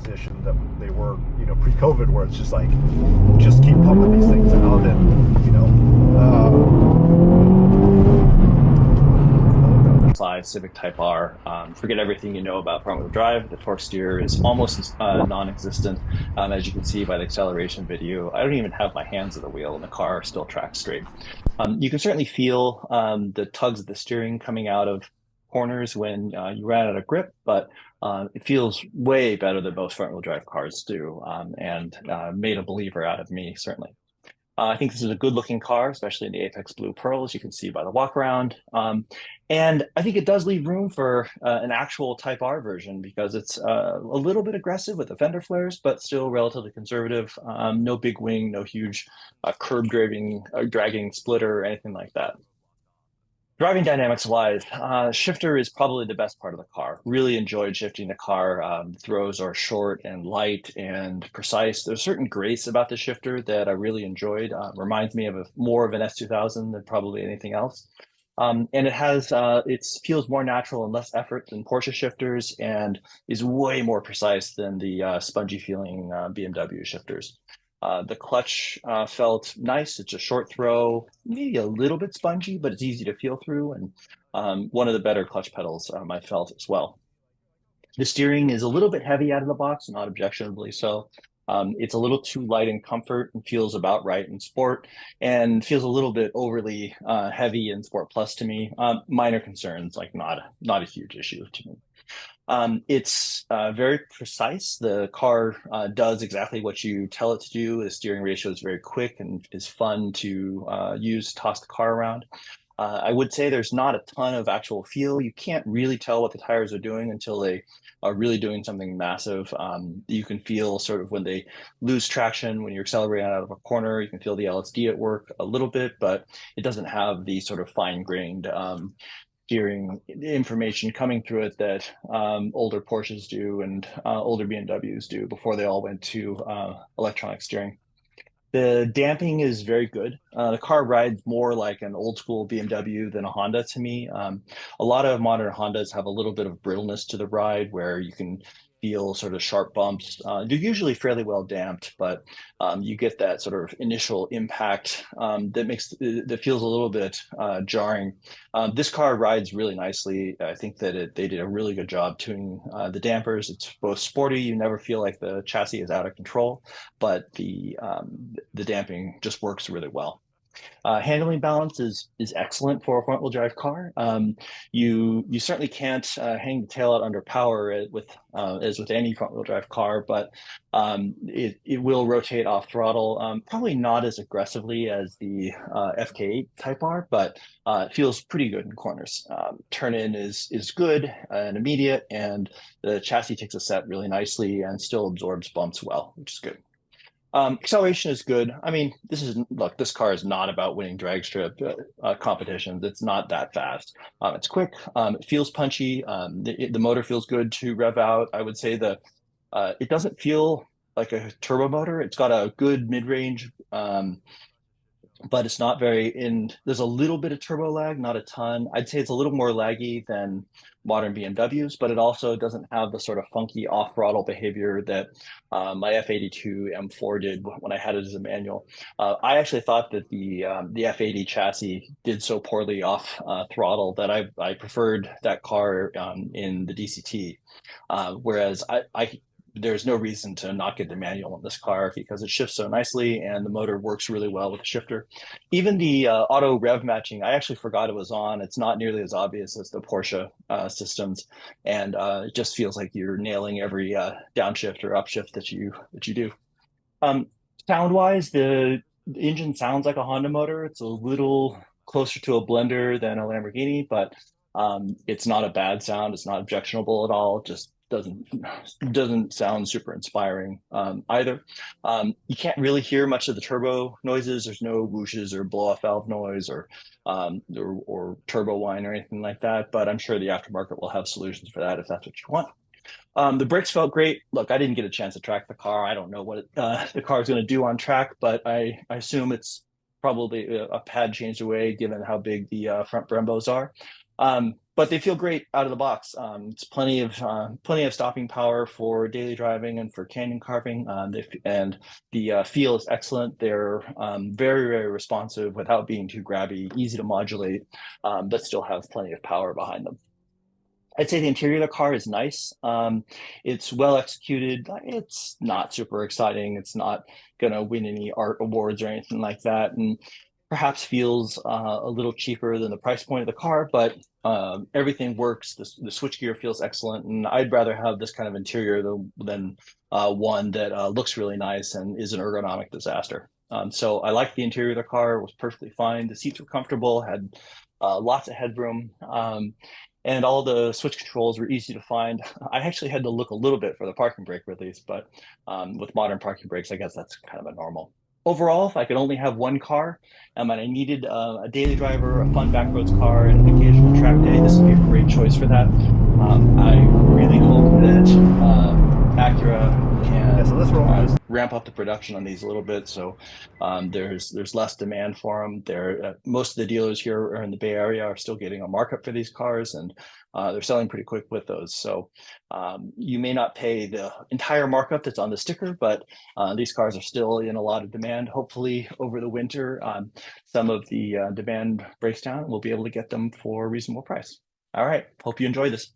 position that they were, pre-COVID, where it's just like, just keep pumping these things out, and Civic Type R. Forget everything you know about front-wheel drive. The torque steer is almost non-existent, as you can see by the acceleration video. I don't even have my hands at the wheel, and the car still tracks straight. You can certainly feel the tugs of the steering coming out of corners when you ran out of grip, but it feels way better than most front-wheel drive cars do, and made a believer out of me, certainly. I think this is a good looking car, especially in the Apex Blue Pearl, as you can see by the walk around. And I think it does leave room for an actual Type R version because it's a little bit aggressive with the fender flares, but still relatively conservative. No big wing, no huge curb dragging splitter or anything like that. Driving dynamics wise, shifter is probably the best part of the car. Really enjoyed shifting the car. Throws are short and light and precise. There's a certain grace about the shifter that I really enjoyed. Reminds me of more of an S2000 than probably anything else. And it feels more natural and less effort than Porsche shifters, and is way more precise than the spongy feeling BMW shifters. The clutch felt nice. It's a short throw, maybe a little bit spongy, but it's easy to feel through. And one of the better clutch pedals I felt as well. The steering is a little bit heavy out of the box, not objectionably so. It's a little too light in comfort and feels about right in sport, and feels a little bit overly heavy in Sport Plus to me. Minor concerns, like not a huge issue to me. It's very precise. The car does exactly what you tell it to do. The steering ratio is very quick and is fun to use to toss the car around. I would say there's not a ton of actual feel. You can't really tell what the tires are doing until they are really doing something massive. You can feel sort of when they lose traction, when you're accelerating out of a corner, you can feel the LSD at work a little bit, but it doesn't have the sort of fine-grained steering information coming through it that older Porsches do and older BMWs do before they all went to electronic steering. The damping is very good. The car rides more like an old school BMW than a Honda to me. A lot of modern Hondas have a little bit of brittleness to the ride where you can feel sort of sharp bumps. They're usually fairly well damped, but you get that sort of initial impact that feels a little bit jarring. This car rides really nicely. I think that they did a really good job tuning the dampers. It's both sporty. You never feel like the chassis is out of control, but the damping just works really well. Handling balance is excellent for a front wheel drive car. You certainly can't hang the tail out under power as with any front wheel drive car, but it will rotate off throttle. Probably not as aggressively as the FK8 Type R, but it feels pretty good in corners. Turn in is good and immediate, and the chassis takes a set really nicely and still absorbs bumps well, which is good. Acceleration is good. I mean, this car is not about winning drag strip competitions. It's not that fast. It's quick. It feels punchy. The motor feels good to rev out. I would say it doesn't feel like a turbo motor. It's got a good mid-range, but it's not there's a little bit of turbo lag, not a ton. I'd say it's a little more laggy than modern BMWs, but it also doesn't have the sort of funky off throttle behavior that my F82 M4 did when I had it as a manual. I actually thought that the F80 chassis did so poorly off throttle that I preferred that car in the DCT, whereas there's no reason to not get the manual in this car because it shifts so nicely and the motor works really well with the shifter. Even the auto rev matching, I actually forgot it was on. It's not nearly as obvious as the Porsche systems, and it just feels like you're nailing every downshift or upshift that you do. Sound wise, the engine sounds like a Honda motor. It's a little closer to a blender than a Lamborghini, but it's not a bad sound. It's not objectionable at all. Just doesn't sound super inspiring either. You can't really hear much of the turbo noises. There's no whooshes or blow off valve noise or turbo whine or anything like that. But I'm sure the aftermarket will have solutions for that if that's what you want. The brakes felt great. Look, I didn't get a chance to track the car. I don't know what the car is going to do on track, but I assume it's probably a pad changed away given how big the front Brembos are. but they feel great out of the box. It's plenty of stopping power for daily driving and for canyon carving. And the feel is excellent. They're very responsive without being too grabby, easy to modulate, but still have plenty of power behind them. I'd say the interior of the car is nice. It's well executed. It's not super exciting. It's not going to win any art awards or anything like that. And perhaps feels a little cheaper than the price point of the car, but everything works. The switchgear feels excellent. And I'd rather have this kind of interior than one that looks really nice and is an ergonomic disaster. So I like the interior of the car. It was perfectly fine. The seats were comfortable, had lots of headroom. And all the switch controls were easy to find. I actually had to look a little bit for the parking brake release, but with modern parking brakes, I guess that's kind of a normal. Overall, if I could only have one car and I needed a daily driver, a fun backroads car, and an occasional track day, this would be a great choice for that. I really hope that Acura can so let's roll this. ramp up the production on these a little bit. So there's less demand for them. Most of the dealers here are in the Bay Area are still getting a markup for these cars, and they're selling pretty quick with those. So you may not pay the entire markup that's on the sticker, but these cars are still in a lot of demand. Hopefully over the winter, some of the demand breaks down and we'll be able to get them for a reasonable price. All right. Hope you enjoy this.